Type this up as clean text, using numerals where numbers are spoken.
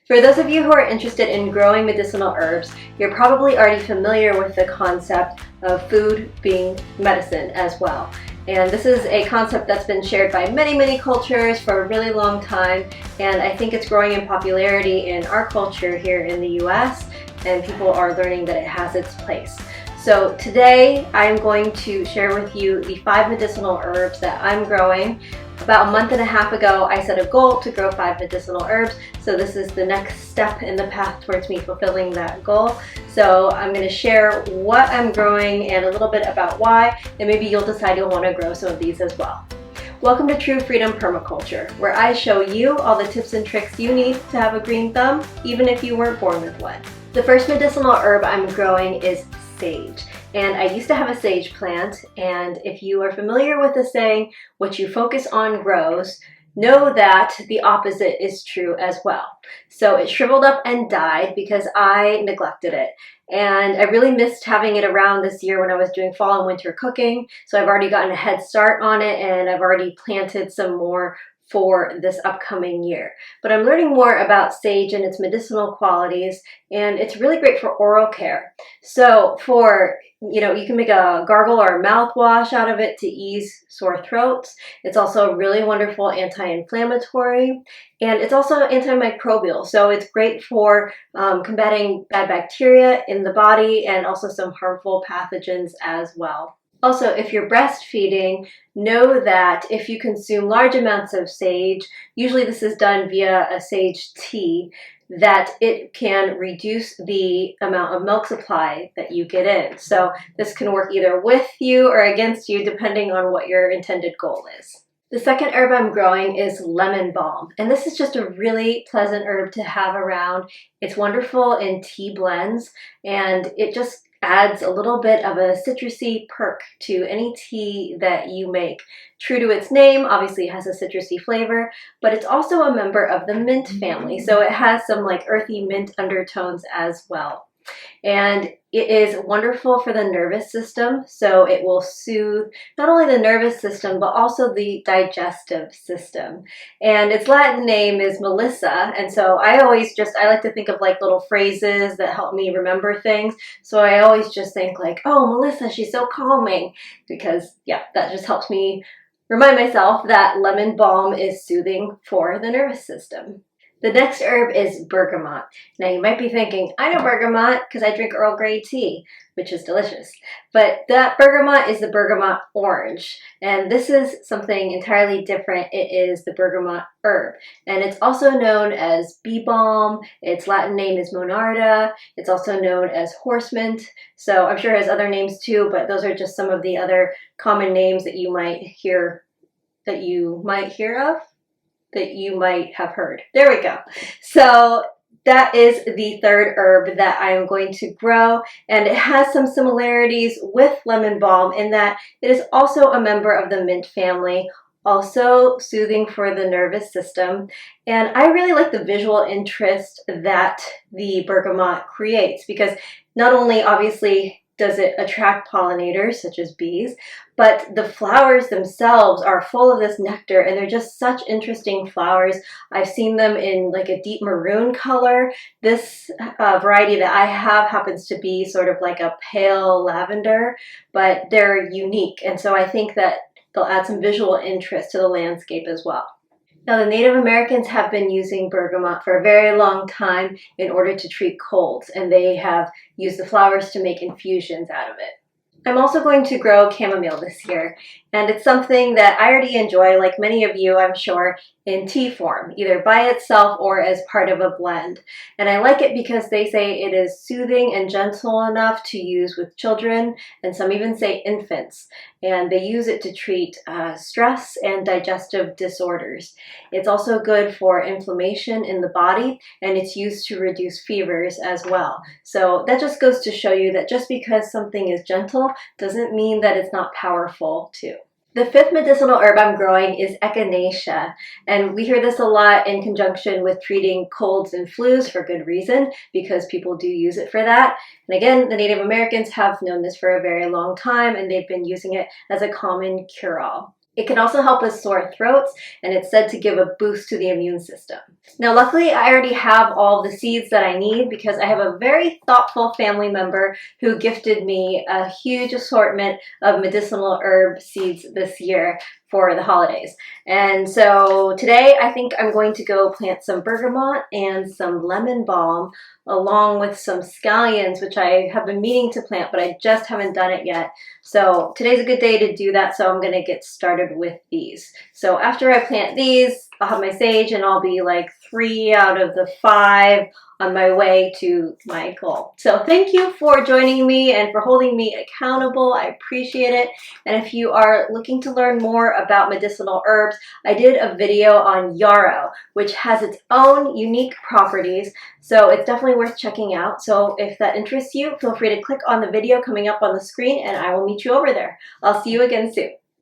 For those of you who are interested in growing medicinal herbs, you're probably already familiar with the concept of food being medicine as well. And this is a concept that's been shared by many cultures for a really long time, and I think it's growing in popularity in our culture here in the US, and people are learning that it has its place. So today I'm going to share with you the 5 medicinal herbs that I'm growing. About a month and a half ago, I set a goal to grow 5 medicinal herbs, so this is the next step in the path towards me fulfilling that goal. So I'm going to share what I'm growing and a little bit about why, and maybe you'll decide you'll want to grow some of these as well. Welcome to True Freedom Permaculture, where I show you all the tips and tricks you need to have a green thumb, even if you weren't born with one. The first medicinal herb I'm growing is sage. And I used to have a sage plant, and if you are familiar with the saying, what you focus on grows, know that the opposite is true as well. So it shriveled up and died because I neglected it. And I really missed having it around this year when I was doing fall and winter cooking. So I've already gotten a head start on it, and I've already planted some more for this upcoming year. But I'm learning more about sage and its medicinal qualities, and it's really great for oral care. So you can make a gargle or a mouthwash out of it to ease sore throats. It's also really wonderful anti-inflammatory, and it's also antimicrobial. So it's great for combating bad bacteria in the body and also some harmful pathogens as well. Also, if you're breastfeeding, know that if you consume large amounts of sage, usually this is done via a sage tea, that it can reduce the amount of milk supply that you get in. So this can work either with you or against you depending on what your intended goal is. The second herb I'm growing is lemon balm, and this is just a really pleasant herb to have around. It's wonderful in tea blends, and it just adds a little bit of a citrusy perk to any tea that you make. True to its name, obviously it has a citrusy flavor, but it's also a member of the mint family, so it has some like earthy mint undertones as well. And it is wonderful for the nervous system, so it will soothe not only the nervous system, but also the digestive system. And its Latin name is Melissa, and so I like to think of like little phrases that help me remember things. So I always just think like, oh, Melissa, she's so calming, because yeah, that just helps me remind myself that lemon balm is soothing for the nervous system. The next herb is bergamot. Now you might be thinking, I know bergamot because I drink Earl Grey tea, which is delicious. But that bergamot is the bergamot orange. And this is something entirely different. It is the bergamot herb. And it's also known as bee balm. Its Latin name is monarda. It's also known as horse mint. So I'm sure it has other names too, but those are just some of the other common names that you might hear of. That you might have heard. There we go. So that is the third herb that I am going to grow, and it has some similarities with lemon balm in that it is also a member of the mint family, also soothing for the nervous system. And I really like the visual interest that the bergamot creates, because not only obviously does it attract pollinators such as bees, but the flowers themselves are full of this nectar, and they're just such interesting flowers. I've seen them in like a deep maroon color. This variety that I have happens to be sort of like a pale lavender, but they're unique, and so I think that they'll add some visual interest to the landscape as well. Now, the Native Americans have been using bergamot for a very long time in order to treat colds, and they have used the flowers to make infusions out of it. I'm also going to grow chamomile this year, and it's something that I already enjoy, like many of you, I'm sure, in tea form, either by itself or as part of a blend. And I like it because they say it is soothing and gentle enough to use with children, and some even say infants. And they use it to treat stress and digestive disorders. It's also good for inflammation in the body, and it's used to reduce fevers as well. So that just goes to show you that just because something is gentle doesn't mean that it's not powerful too. The fifth medicinal herb I'm growing is echinacea, and we hear this a lot in conjunction with treating colds and flus for good reason, because people do use it for that. And again, the Native Americans have known this for a very long time, and they've been using it as a common cure-all. It can also help with sore throats, and it's said to give a boost to the immune system. Now, luckily, I already have all the seeds that I need because I have a very thoughtful family member who gifted me a huge assortment of medicinal herb seeds this year for the holidays. And so today I think I'm going to go plant some bergamot and some lemon balm along with some scallions, which I have been meaning to plant, but I just haven't done it yet. So today's a good day to do that, so I'm gonna get started with these. So after I plant these, I'll have my sage and I'll be like 3 out of the 5 on my way to my goal. So thank you for joining me and for holding me accountable. I appreciate it. And if you are looking to learn more about medicinal herbs, I did a video on yarrow, which has its own unique properties. So it's definitely worth checking out. So if that interests you, feel free to click on the video coming up on the screen and I will meet you over there. I'll see you again soon.